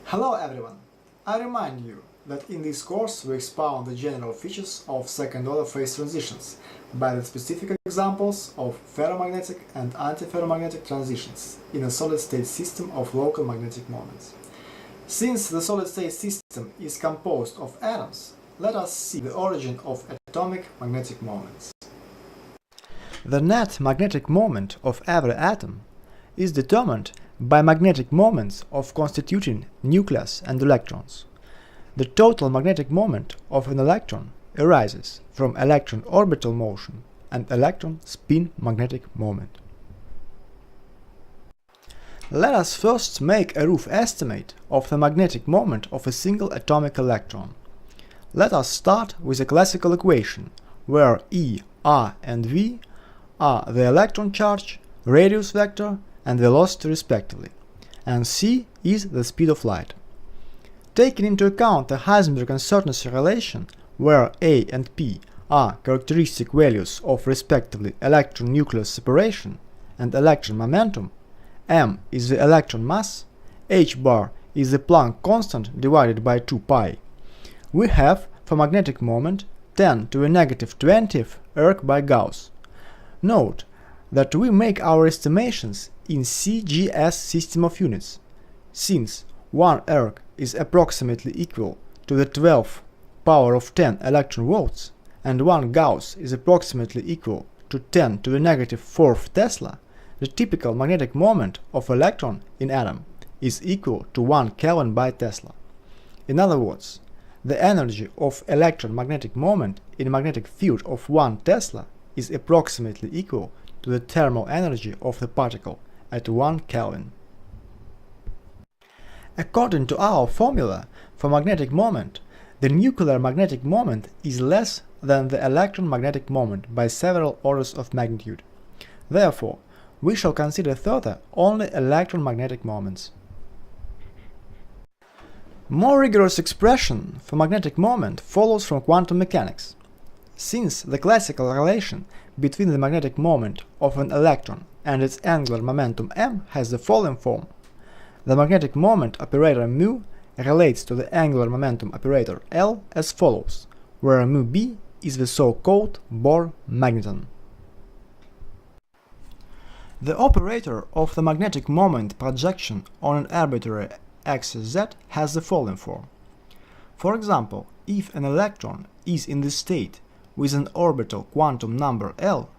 Hello everyone! I remind you that in this course we expound the general features of second-order phase transitions by the specific examples of ferromagnetic and antiferromagnetic transitions in a solid-state system of local magnetic moments. Since the solid-state system is composed of atoms, let us see the origin of atomic magnetic moments. The net magnetic moment of every atom is determined by magnetic moments of constituting nucleus and electrons. The total magnetic moment of an electron arises from electron orbital motion and electron spin magnetic moment. Let us first make a rough estimate of the magnetic moment of a single atomic electron. Let us start with a classical equation where E, R and V are the electron charge, radius vector and velocity respectively, and c is the speed of light. Taking into account the Heisenberg uncertainty relation, where a and p are characteristic values of respectively electron-nucleus separation and electron momentum, m is the electron mass, h bar is the Planck constant divided by 2 pi, we have for magnetic moment 10 to the negative 20th erg by Gauss. Note that we make our estimations in CGS system of units, since 1 erg is approximately equal to the 12th power of 10 electron volts and 1 Gauss is approximately equal to 10 to the negative 4th Tesla, the typical magnetic moment of electron in atom is equal to 1 Kelvin by Tesla. In other words, the energy of electron magnetic moment in a magnetic field of 1 Tesla is approximately equal to the thermal energy of the particle at 1 Kelvin. According to our formula for magnetic moment, the nuclear magnetic moment is less than the electron magnetic moment by several orders of magnitude. Therefore, we shall consider further only electron magnetic moments. More rigorous expression for magnetic moment follows from quantum mechanics. Since the classical relation between the magnetic moment of an electron and its angular momentum m has the following form: the magnetic moment operator mu relates to the angular momentum operator L as follows, where mu b is the so-called Bohr magneton. The operator of the magnetic moment projection on an arbitrary axis z has the following form. For example, if an electron is in the state with an orbital quantum number L,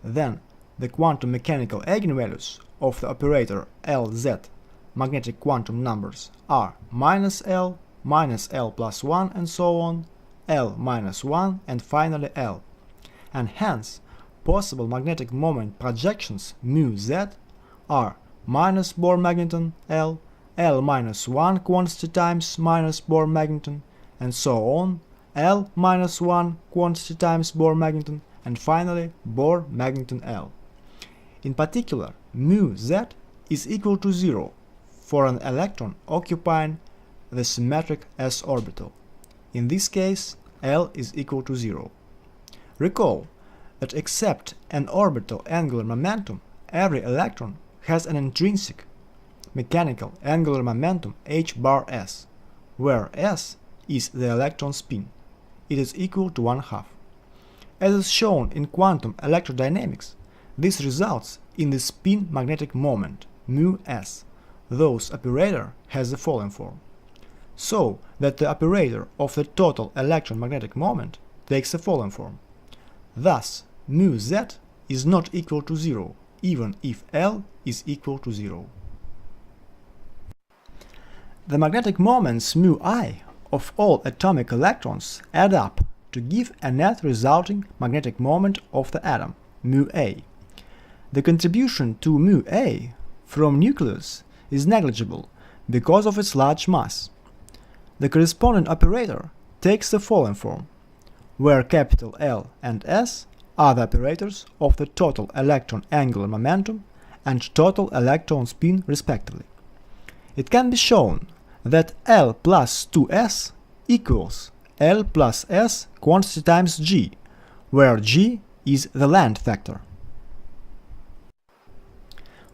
then the quantum mechanical eigenvalues of the operator Lz magnetic quantum numbers are -L, -L plus 1 and so on, L minus 1 and finally L, and hence possible magnetic moment projections mu z are minus Bohr magneton L, L minus 1 quantity times minus Bohr magneton, and so on, L minus 1 quantity times Bohr magneton, and finally Bohr magneton L. In particular, mu z is equal to 0 for an electron occupying the symmetric s orbital. In this case, L is equal to 0. Recall that except an orbital angular momentum, every electron has an intrinsic mechanical angular momentum h bar s, where s is the electron spin. It is equal to 1/2. As is shown in quantum electrodynamics, this results in the spin magnetic moment mu s, whose operator has the following form, so that the operator of the total electron magnetic moment takes the following form. Thus, mu z is not equal to 0, even if L is equal to 0. The magnetic moments mu I of all atomic electrons add up to give a net resulting magnetic moment of the atom, mu A. The contribution to mu A from nucleus is negligible because of its large mass. The corresponding operator takes the following form, where capital L and S are the operators of the total electron angular momentum and total electron spin respectively. It can be shown that L plus 2s equals L plus s quantity times g, where g is the length vector.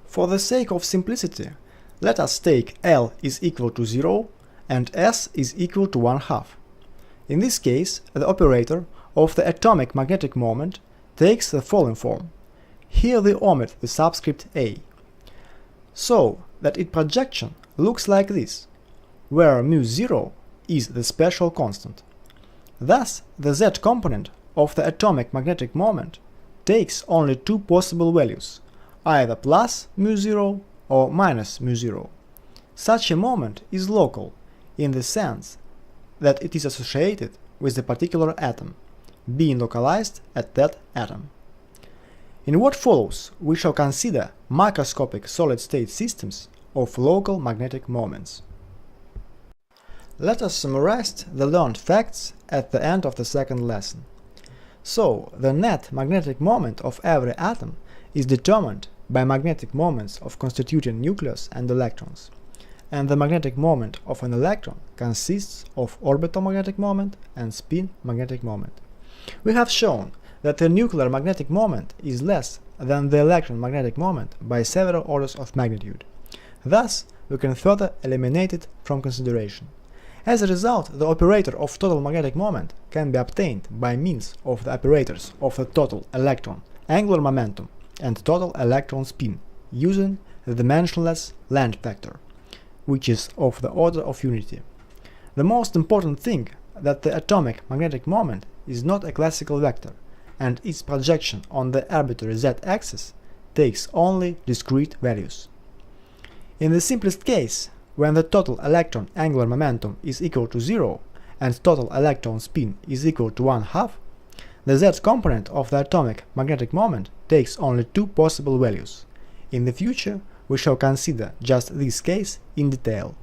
For the sake of simplicity, let us take L is equal to 0 and s is equal to 1/2. In this case, the operator of the atomic magnetic moment takes the following form. Here we omit the subscript a, so that its projection looks like this, where μ0 is the special constant. Thus, the z component of the atomic magnetic moment takes only two possible values, either plus μ0 or minus μ0. Such a moment is local in the sense that it is associated with a particular atom, being localized at that atom. In what follows, we shall consider microscopic solid-state systems of local magnetic moments. Let us summarize the learned facts at the end of the second lesson. So, the net magnetic moment of every atom is determined by magnetic moments of constituting nucleus and electrons, and the magnetic moment of an electron consists of orbital magnetic moment and spin magnetic moment. We have shown that the nuclear magnetic moment is less than the electron magnetic moment by several orders of magnitude. Thus, we can further eliminate it from consideration. As a result, the operator of total magnetic moment can be obtained by means of the operators of the total electron angular momentum and total electron spin, using the dimensionless length vector, which is of the order of unity. The most important thing that the atomic magnetic moment is not a classical vector, and its projection on the arbitrary z-axis takes only discrete values. In the simplest case, when the total electron angular momentum is equal to 0 and total electron spin is equal to 1/2, the z component of the atomic magnetic moment takes only two possible values. In the future, we shall consider just this case in detail.